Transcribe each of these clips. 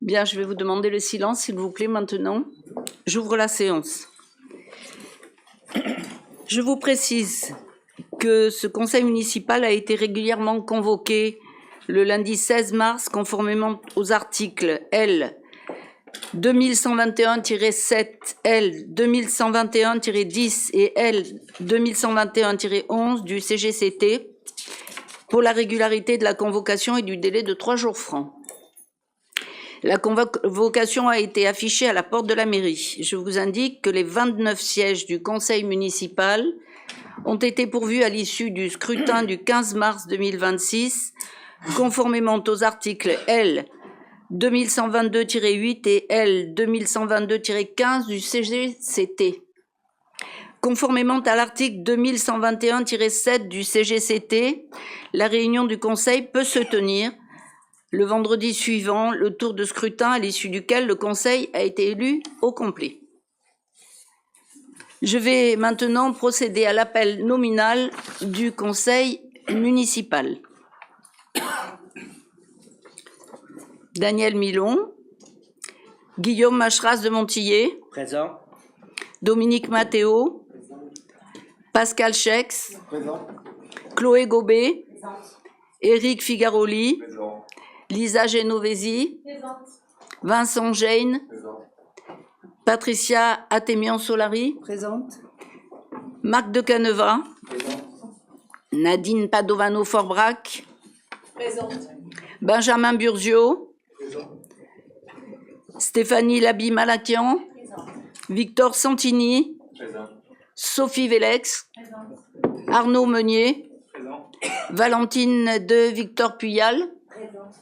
Bien, je vais vous demander le silence, s'il vous plaît, maintenant. J'ouvre la séance. Je vous précise que ce conseil municipal a été régulièrement convoqué le lundi 16 mars, conformément aux articles L. 2121-7, L. 2121-10 et L. 2121-11 du CGCT, pour la régularité de la convocation et du délai de 3 jours francs. La convocation a été affichée à la porte de la mairie. Je vous indique que les 29 sièges du conseil municipal ont été pourvus à l'issue du scrutin du 15 mars 2026, conformément aux articles L. 2122-8 et L. 2122-15 du CGCT. Conformément à l'article 2121-7 du CGCT, la réunion du conseil peut se tenir le vendredi suivant le tour de scrutin à l'issue duquel le conseil a été élu au complet. Je vais maintenant procéder à l'appel nominal du conseil municipal. Daniel Milon, Guillaume Macheras de Montillet, Présent. Dominique Mathéo, Pascal Chex, Présent. Chloé Gobet, Présente. Éric Figaroli, Présent. Lisa Genovesi, Présente. Vincent Geyne, Présent. Patricia Atemian-Solari, Présente. Marc de Caneva, Présent. Nadine Padovano-Forbrac, Présente. Benjamin Burzio, Présent. Stéphanie Labi-Malakian, Présente. Victor Santini, Présent. Sophie Vélex, Présente. Arnaud Meunier, Présent. Valentine de Victor Puyal, Présente.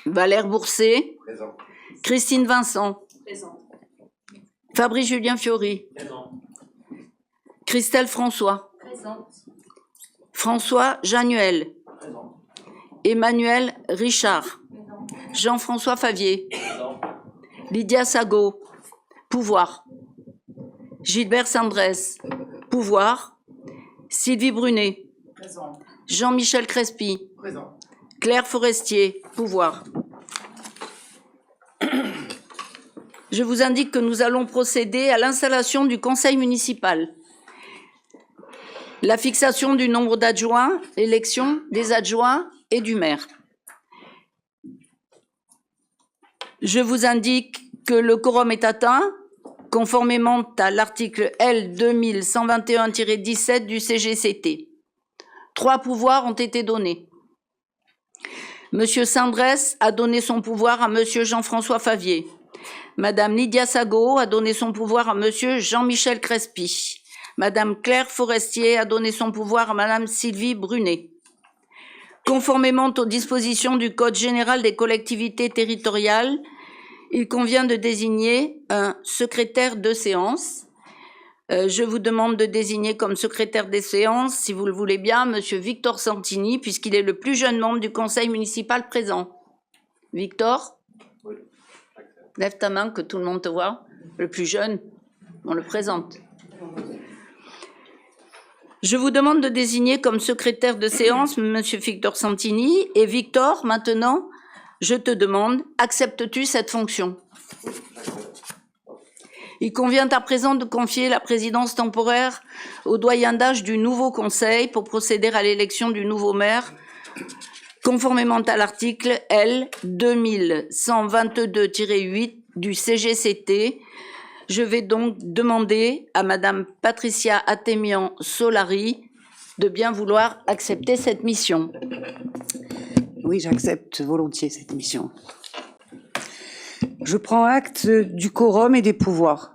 Valère Bourset, Présent. Christine Vincent, Présente. Fabrice Julien Fiori, Présent. Christelle François, Présente. François Januel, Présent. Emmanuel Richard, Présent. Jean-François Favier, Présent. Lydia Sago, pouvoir. Gilbert Sandrès, pouvoir. Sylvie Brunet, Présent. Jean-Michel Crespi, Présent. Claire Forestier, pouvoir. Je vous indique que nous allons procéder à l'installation du conseil municipal. La fixation du nombre d'adjoints, l'élection des adjoints et du maire. Je vous indique que le quorum est atteint, conformément à l'article L. 2121-17 du CGCT. 3 pouvoirs ont été donnés. Monsieur Sandrès a donné son pouvoir à Monsieur Jean-François Favier. Madame Lydia Sago a donné son pouvoir à Monsieur Jean-Michel Crespi. Madame Claire Forestier a donné son pouvoir à Madame Sylvie Brunet. Conformément aux dispositions du Code général des collectivités territoriales, il convient de désigner un secrétaire de séance. Je vous demande de désigner comme secrétaire des séances, si vous le voulez bien, Monsieur Victor Santini, puisqu'il est le plus jeune membre du conseil municipal présent. Victor, Oui. lève ta main que tout le monde te voit. Le plus jeune, on le présente. Je vous demande de désigner comme secrétaire de séance Monsieur Victor Santini. Et Victor, maintenant, je te demande, acceptes-tu cette fonction? Il convient à présent de confier la présidence temporaire au doyen d'âge du nouveau conseil pour procéder à l'élection du nouveau maire, conformément à l'article L. 2122-8 du CGCT. Je vais donc demander à Madame Patricia Atemian-Solari de bien vouloir accepter cette mission. Oui, j'accepte volontiers cette mission. Je prends acte du quorum et des pouvoirs.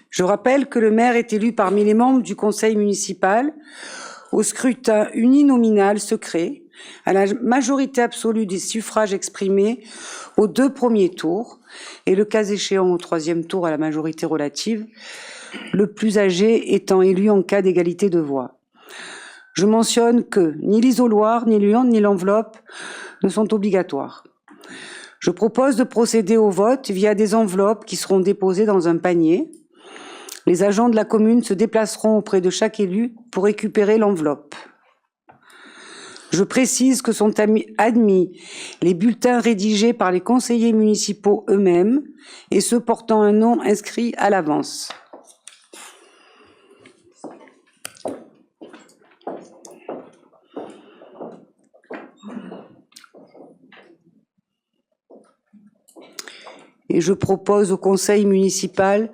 Je rappelle que le maire est élu parmi les membres du conseil municipal au scrutin uninominal secret à la majorité absolue des suffrages exprimés aux 2 premiers tours et le cas échéant au 3e tour à la majorité relative, le plus âgé étant élu en cas d'égalité de voix. Je mentionne que ni l'isoloir, ni l'urne, ni l'enveloppe ne sont obligatoires. Je propose de procéder au vote via des enveloppes qui seront déposées dans un panier. Les agents de la commune se déplaceront auprès de chaque élu pour récupérer l'enveloppe. Je précise que sont admis les bulletins rédigés par les conseillers municipaux eux-mêmes et ceux portant un nom inscrit à l'avance. Et je propose au conseil municipal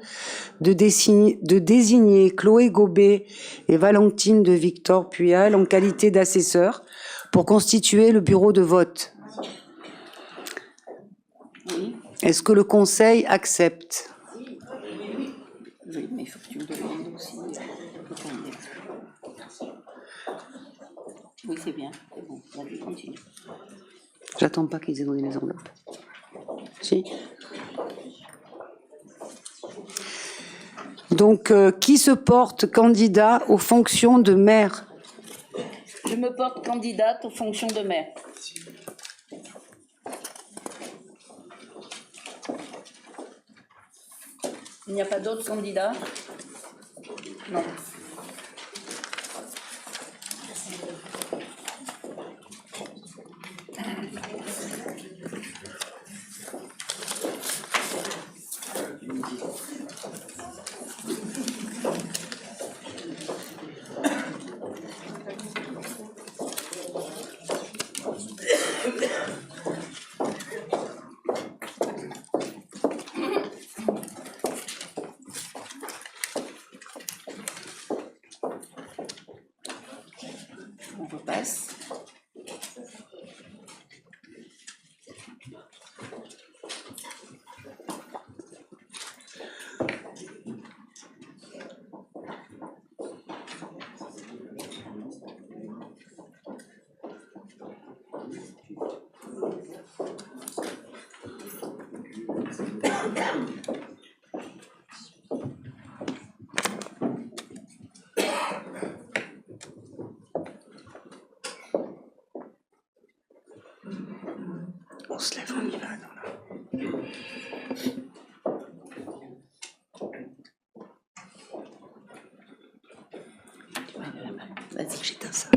de désigner Chloé Gobet et Valentine de Victor Puyal en qualité d'assesseurs pour constituer le bureau de vote. Oui. Est-ce que le conseil accepte? Oui, mais il faut que tu me demandes aussi. Oui, c'est bien. C'est bon. Vas-y, continue. J'attends pas qu'ils aient donné les enveloppes. Si. Donc, qui se porte candidat aux fonctions de maire? Je me porte candidate aux fonctions de maire. Il n'y a pas d'autres candidats? Non. On repasse. On se lève, on y va, non, là. Vas-y, j'éteins ça.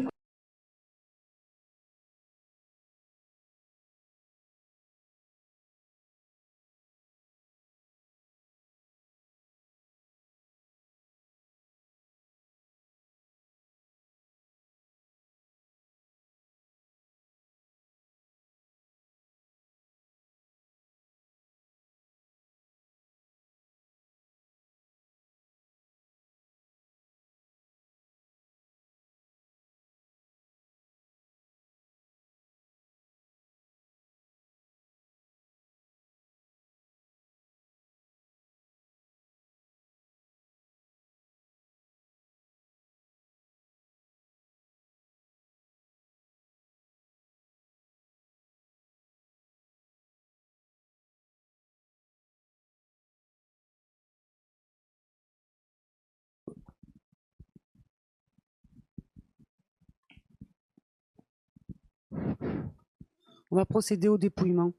On va procéder au dépouillement.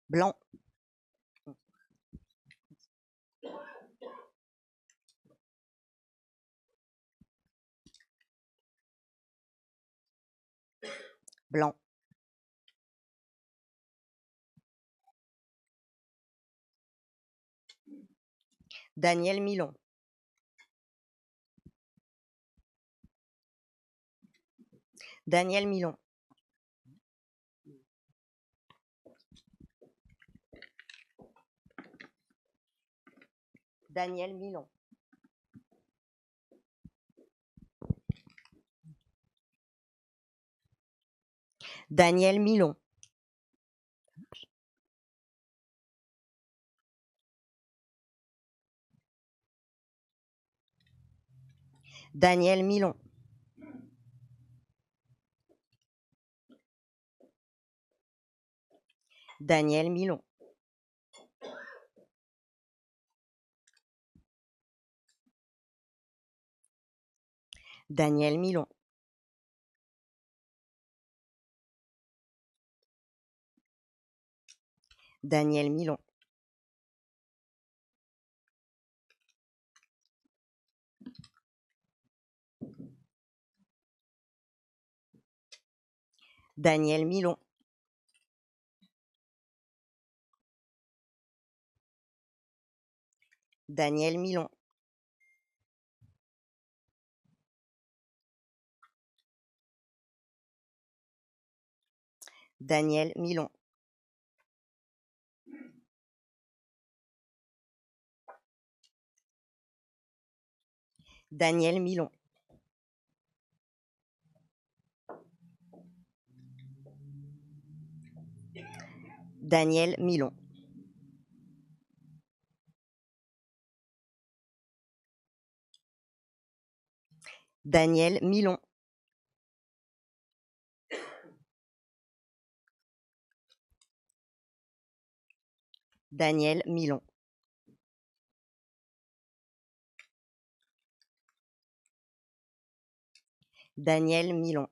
Blanc. Blanc. Daniel Milon. Daniel Milon. Daniel Milon. Daniel Milon. Daniel Milon. Daniel Milon. Daniel Milon. Daniel Milon. Daniel Milon. Daniel Milon. Daniel Milon. Daniel Milon. Daniel Milon. Daniel Milon. Daniel Milon. Daniel Milon.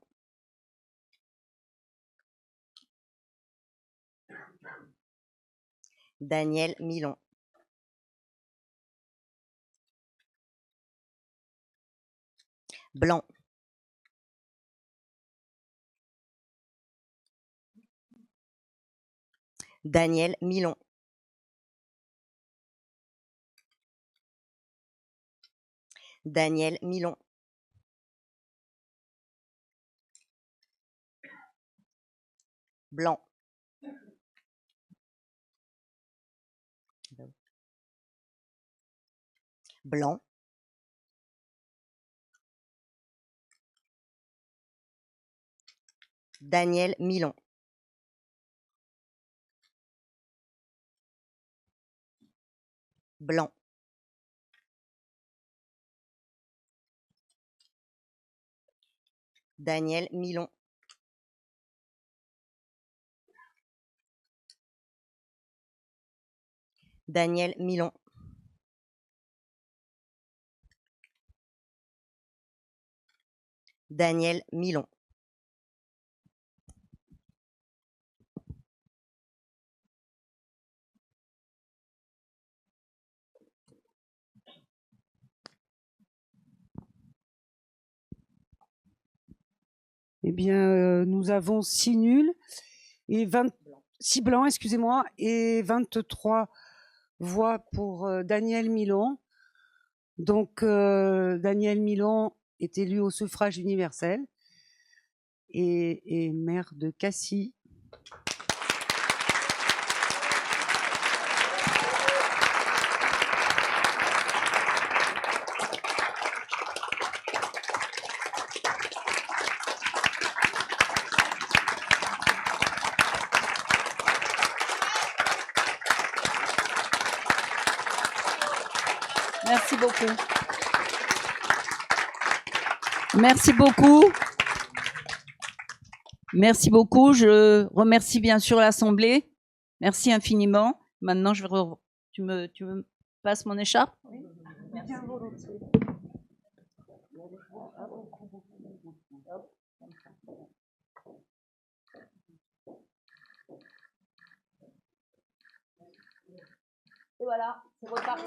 Daniel Milon. Blanc. Daniel Milon. Daniel Milon. Blanc. Blanc. Daniel Milon. Blanc. Daniel Milon. Daniel Milon. Daniel Milon. Eh bien, nous avons 6 nuls et 6 blancs, excusez-moi, et 23 voix pour Daniel Milon. Donc, Daniel Milon est élu au suffrage universel et maire de Cassis. Merci beaucoup. Merci beaucoup. Merci beaucoup. Je remercie bien sûr l'Assemblée. Merci infiniment. Maintenant, tu me passes mon écharpe? Oui. Merci. Et voilà, c'est reparti.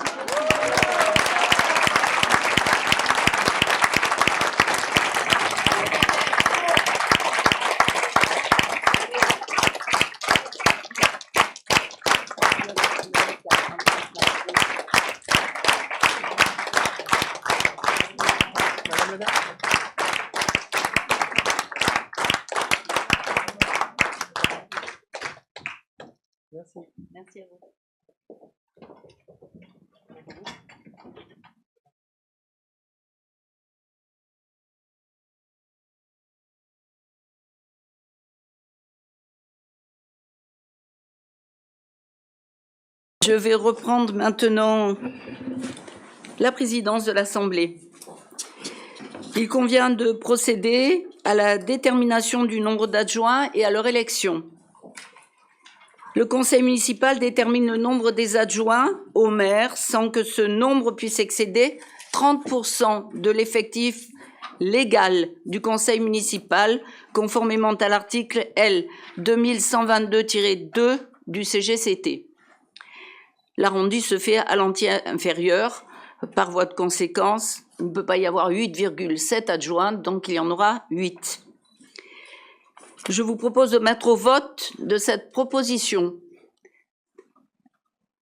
Merci. Merci à vous. Je vais reprendre maintenant la présidence de l'Assemblée. Il convient de procéder à la détermination du nombre d'adjoints et à leur élection. Le conseil municipal détermine le nombre des adjoints au maire sans que ce nombre puisse excéder 30% de l'effectif légal du conseil municipal, conformément à l'article L. 2122-2 du CGCT. L'arrondi se fait à l'entier inférieur. Par voie de conséquence, il ne peut pas y avoir 8,7 adjoints, donc il y en aura 8. Je vous propose de mettre au vote de cette proposition.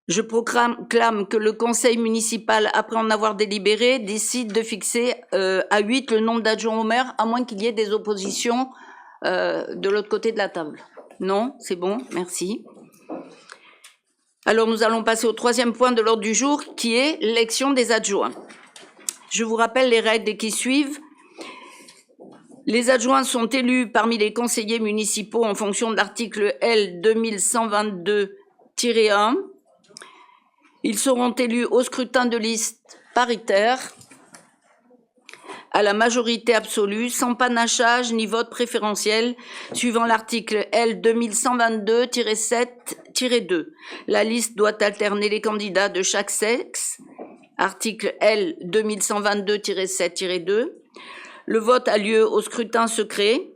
Je proclame que le conseil municipal, après en avoir délibéré, décide de fixer à 8 le nombre d'adjoints au maire, à moins qu'il y ait des oppositions de l'autre côté de la table. Non, c'est bon, merci. Alors nous allons passer au troisième point de l'ordre du jour, qui est l'élection des adjoints. Je vous rappelle les règles qui suivent. Les adjoints sont élus parmi les conseillers municipaux en fonction de l'article L 2122-1. Ils seront élus au scrutin de liste paritaire, à la majorité absolue, sans panachage ni vote préférentiel, suivant l'article L 2122-7-2. La liste doit alterner les candidats de chaque sexe, article L 2122-7-2. Le vote a lieu au scrutin secret,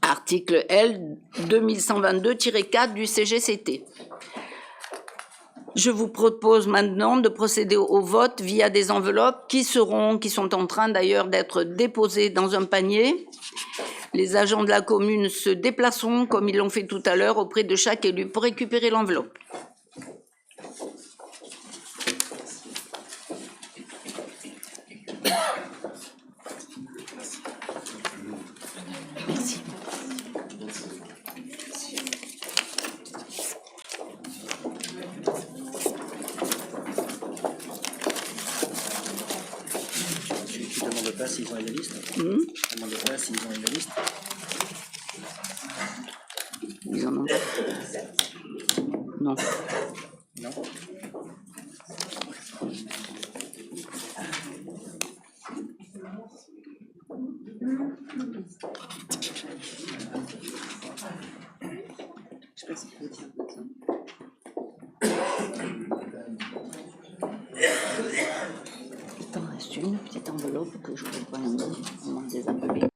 article L 2122-4 du CGCT. Je vous propose maintenant de procéder au vote via des enveloppes qui sont en train d'ailleurs d'être déposées dans un panier. Les agents de la commune se déplaceront, comme ils l'ont fait tout à l'heure, auprès de chaque élu pour récupérer l'enveloppe. Merci. Tu demandes pas s'ils ont une liste. Tu demandes pas s'ils ont une liste. Ils en ont. Non. Non. Je sais pas si tu veux dire. Il t'en reste une petite enveloppe que je ne peux pas en désappeler.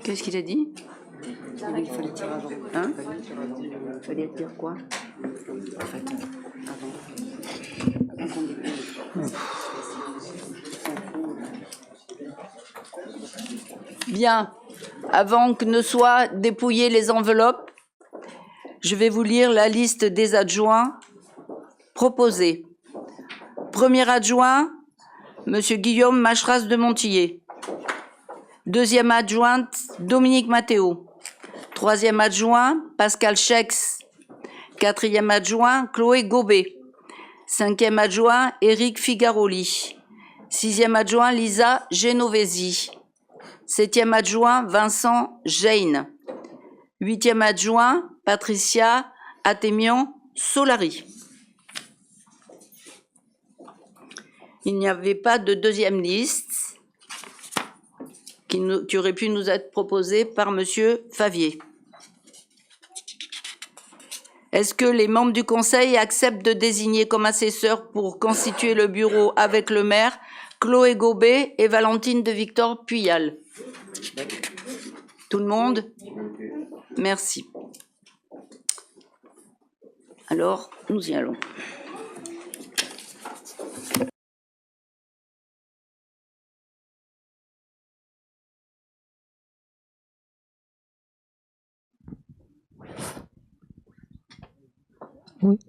Qu'est-ce qu'il a dit? Il fallait tirer avant. Hein? Il fallait dire quoi? En fait, avant. Avant qu'on dépose. Bien. Avant que ne soient dépouillées les enveloppes, je vais vous lire la liste des adjoints proposés. Premier adjoint, Monsieur Guillaume Macheras de Montillet. Deuxième adjointe, Dominique Mathéo. Troisième adjoint, Pascal Chex. Quatrième adjoint, Chloé Gobet. Cinquième adjoint, Éric Figaroli. Sixième adjoint, Lisa Genovesi. Septième adjoint, Vincent Jane. Huitième adjoint, Patricia Atemian Solari. Il n'y avait pas de deuxième liste qui aurait pu nous être proposée par Monsieur Favier. Est-ce que les membres du Conseil acceptent de désigner comme assesseurs pour constituer le bureau avec le maire Chloé Gobet et Valentine de Victor Puyal? Tout le monde? Merci. Alors, nous y allons. Oui.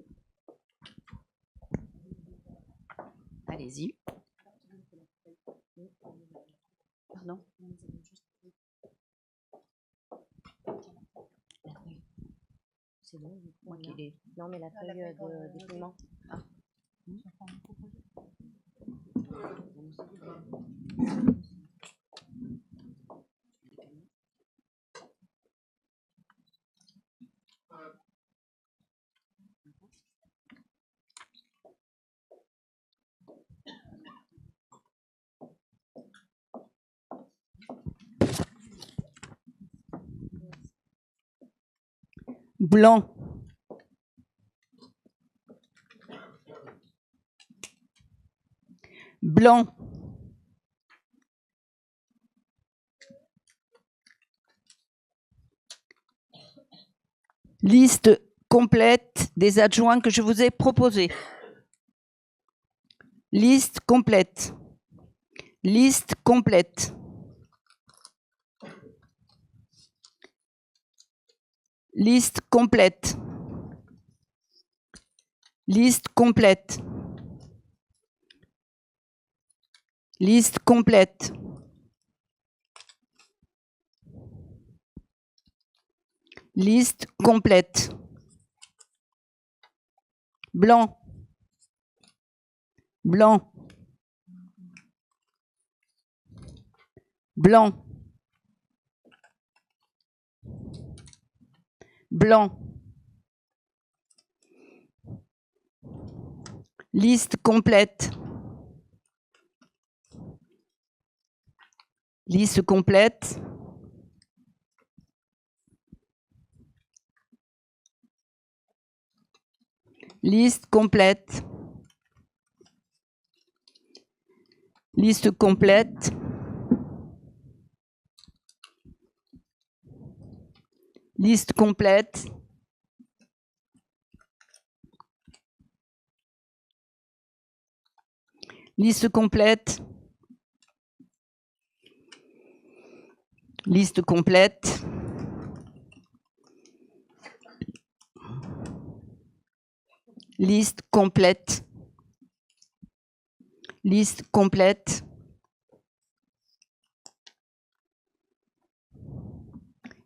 Allez-y. Pardon? C'est bon, moi qui l'ai. Non, mais la feuille de dépouillement. Blanc. Blanc. Liste complète des adjoints que je vous ai proposés. Liste complète. Liste complète. Liste complète. Liste complète. Liste complète. Liste complète. Blanc. Blanc. Blanc. Blanc. Liste complète. Liste complète. Liste complète. Liste complète. Liste complète. Liste complète. Liste complète. Liste complète. Liste complète.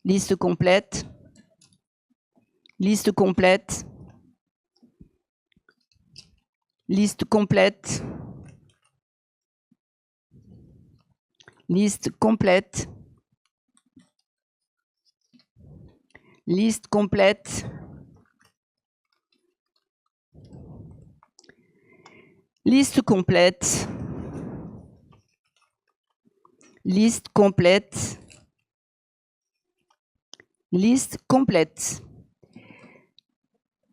Liste complète. Liste complète. Liste complète. Liste complète. Liste complète. Liste complète. Liste complète. Liste complète.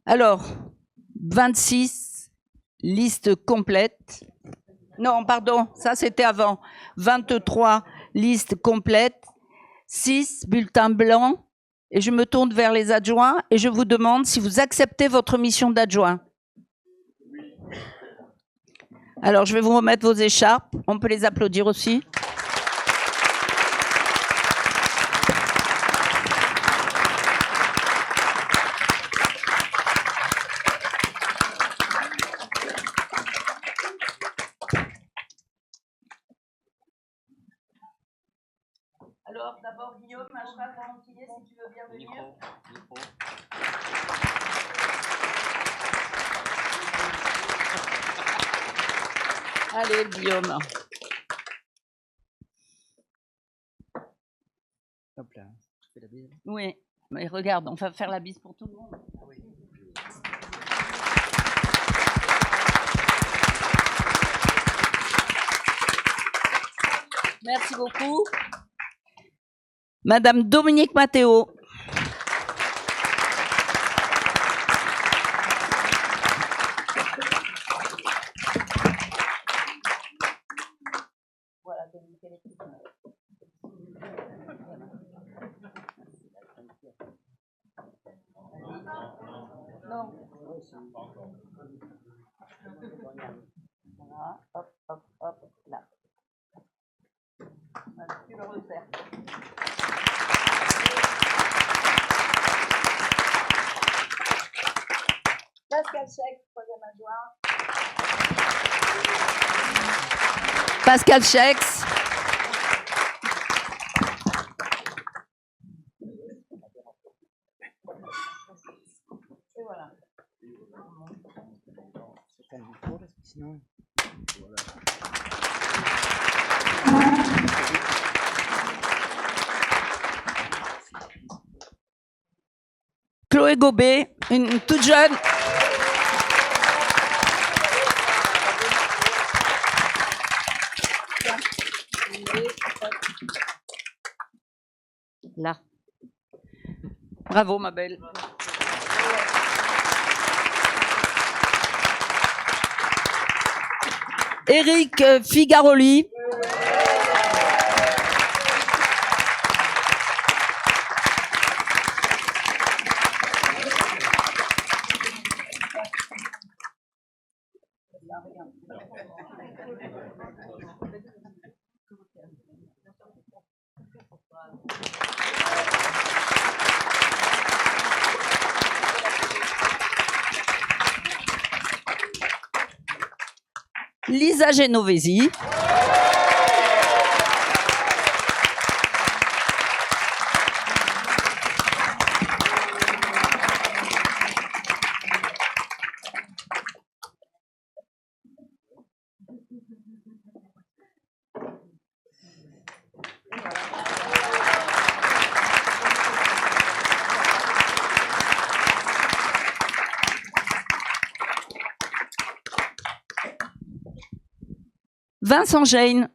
Alors, 26, liste complète. Non, pardon, ça c'était avant. 23, liste complète. 6, bulletins blancs. Et je me tourne vers les adjoints et je vous demande si vous acceptez votre mission d'adjoint. Alors, je vais vous remettre vos écharpes. On peut les applaudir aussi. Alors, d'abord, Guillaume, Ashraf, Valentinier, si tu veux bien venir. Micro. Allez, Guillaume. Hop là, tu fais la bise. Oui, mais regarde, on va faire la bise pour tout le monde. Merci beaucoup. Madame Dominique Matteo. Voilà, Dominique, elle est toute neuve. Non. Voilà, hop, hop, hop, là. Voilà, tu le resserres. Pascal Schex, troisième adjoint. Pascal Schex. Et voilà. C'est pas le micro parce que sinon. Voilà. Chloé Gobet, une toute jeune. Là. Bravo, ma belle. Éric Figaroli. Lisa Genovesi. Vincent Gênes.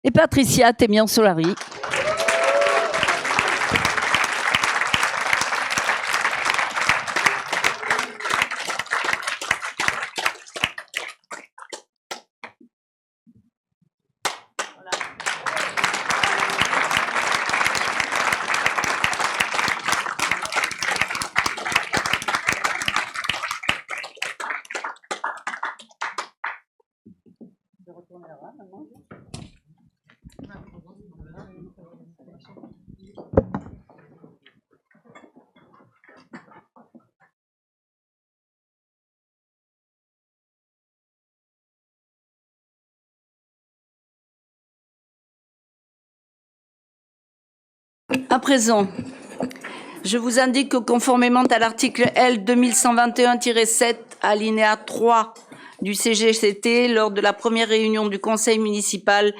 Et Patricia Témian-Solari. À présent, je vous indique que conformément à l'article L 2121-7, alinéa 3 du CGCT, lors de la première réunion du conseil municipal,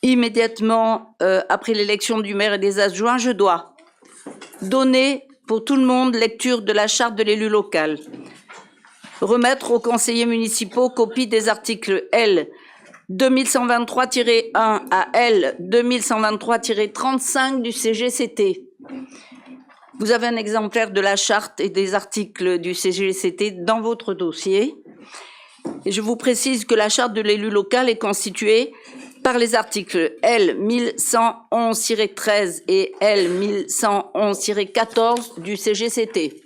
immédiatement après l'élection du maire et des adjoints, je dois donner pour tout le monde lecture de la charte de l'élu local, remettre aux conseillers municipaux copie des articles L 2123-1 à L 2123-35 du CGCT. Vous avez un exemplaire de la charte et des articles du CGCT dans votre dossier. Et je vous précise que la charte de l'élu local est constituée par les articles L 1111-13 et L 1111-14 du CGCT.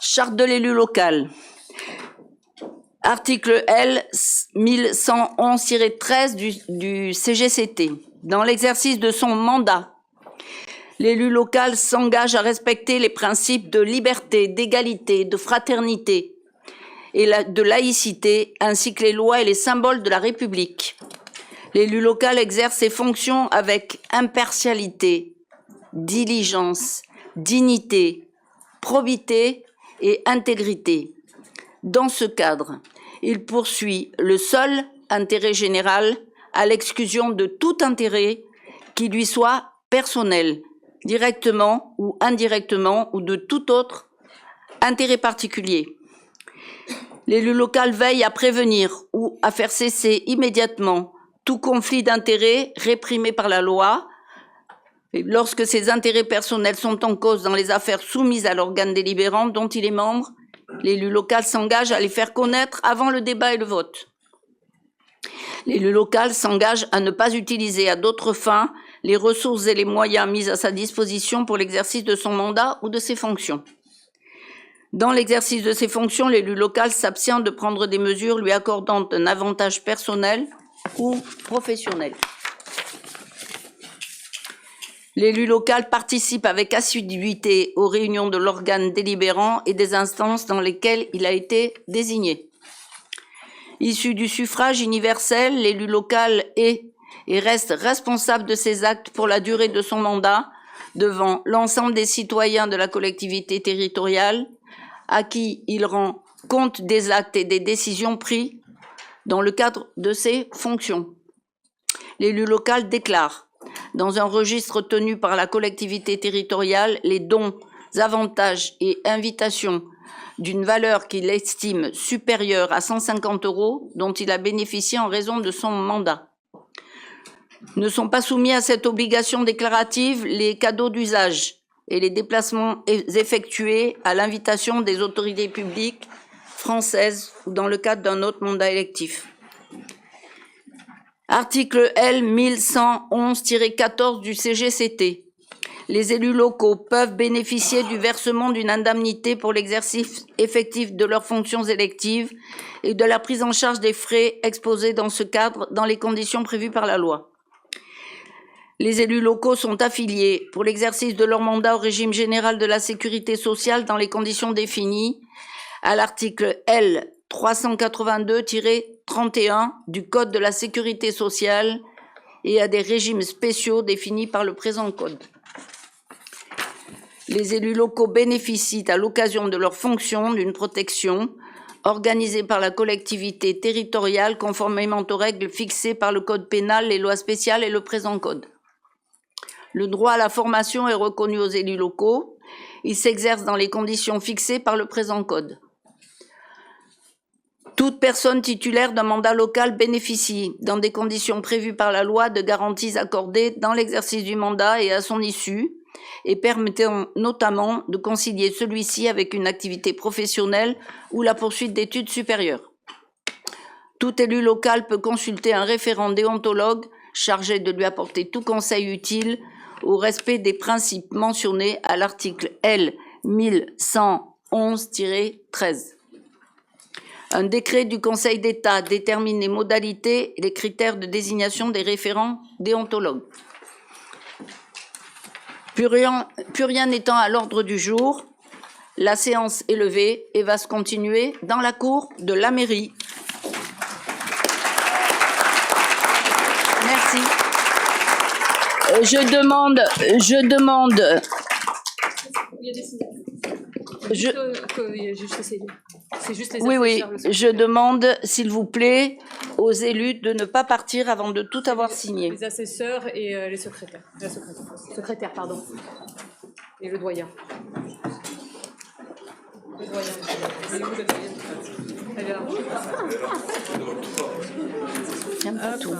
Charte de l'élu local. Article L 1111-13 du CGCT. Dans l'exercice de son mandat, l'élu local s'engage à respecter les principes de liberté, d'égalité, de fraternité et de laïcité, ainsi que les lois et les symboles de la République. L'élu local exerce ses fonctions avec impartialité, diligence, dignité, probité et intégrité. Dans ce cadre, il poursuit le seul intérêt général à l'exclusion de tout intérêt qui lui soit personnel, directement ou indirectement, ou de tout autre intérêt particulier. L'élu local veille à prévenir ou à faire cesser immédiatement tout conflit d'intérêts réprimé par la loi. Et lorsque ces intérêts personnels sont en cause dans les affaires soumises à l'organe délibérant dont il est membre, l'élu local s'engage à les faire connaître avant le débat et le vote. L'élu local s'engage à ne pas utiliser à d'autres fins les ressources et les moyens mis à sa disposition pour l'exercice de son mandat ou de ses fonctions. Dans l'exercice de ses fonctions, l'élu local s'abstient de prendre des mesures lui accordant un avantage personnel ou professionnel. L'élu local participe avec assiduité aux réunions de l'organe délibérant et des instances dans lesquelles il a été désigné. Issu du suffrage universel, l'élu local est et reste responsable de ses actes pour la durée de son mandat devant l'ensemble des citoyens de la collectivité territoriale à qui il rend compte des actes et des décisions pris dans le cadre de ses fonctions. L'élu local déclare dans un registre tenu par la collectivité territoriale les dons, avantages et invitations d'une valeur qu'il estime supérieure à 150 € dont il a bénéficié en raison de son mandat. Ne sont pas soumis à cette obligation déclarative les cadeaux d'usage et les déplacements effectués à l'invitation des autorités publiques françaises ou dans le cadre d'un autre mandat électif. Article L 1111-14 du CGCT. Les élus locaux peuvent bénéficier du versement d'une indemnité pour l'exercice effectif de leurs fonctions électives et de la prise en charge des frais exposés dans ce cadre dans les conditions prévues par la loi. Les élus locaux sont affiliés pour l'exercice de leur mandat au régime général de la sécurité sociale dans les conditions définies à l'article L 382-31 du Code de la sécurité sociale et à des régimes spéciaux définis par le présent Code. Les élus locaux bénéficient à l'occasion de leurs fonctions d'une protection organisée par la collectivité territoriale conformément aux règles fixées par le Code pénal, les lois spéciales et le présent Code. Le droit à la formation est reconnu aux élus locaux. Il s'exerce dans les conditions fixées par le présent Code. Toute personne titulaire d'un mandat local bénéficie, dans des conditions prévues par la loi, de garanties accordées dans l'exercice du mandat et à son issue, et permettant notamment de concilier celui-ci avec une activité professionnelle ou la poursuite d'études supérieures. Tout élu local peut consulter un référent déontologue chargé de lui apporter tout conseil utile au respect des principes mentionnés à l'article L 1111-13. Un décret du Conseil d'État détermine les modalités et les critères de désignation des référents déontologues. Plus rien n'étant à l'ordre du jour, la séance est levée et va se continuer dans la cour de la mairie. Merci. Je demande. Oui, je demande, s'il vous plaît, aux élus de ne pas partir avant de tout avoir signé. Les assesseurs et les secrétaires. Secrétaire, pardon. Et le doyen. Le doyen. Elle est où, le doyen? Elle est là. Tiens, pas tout.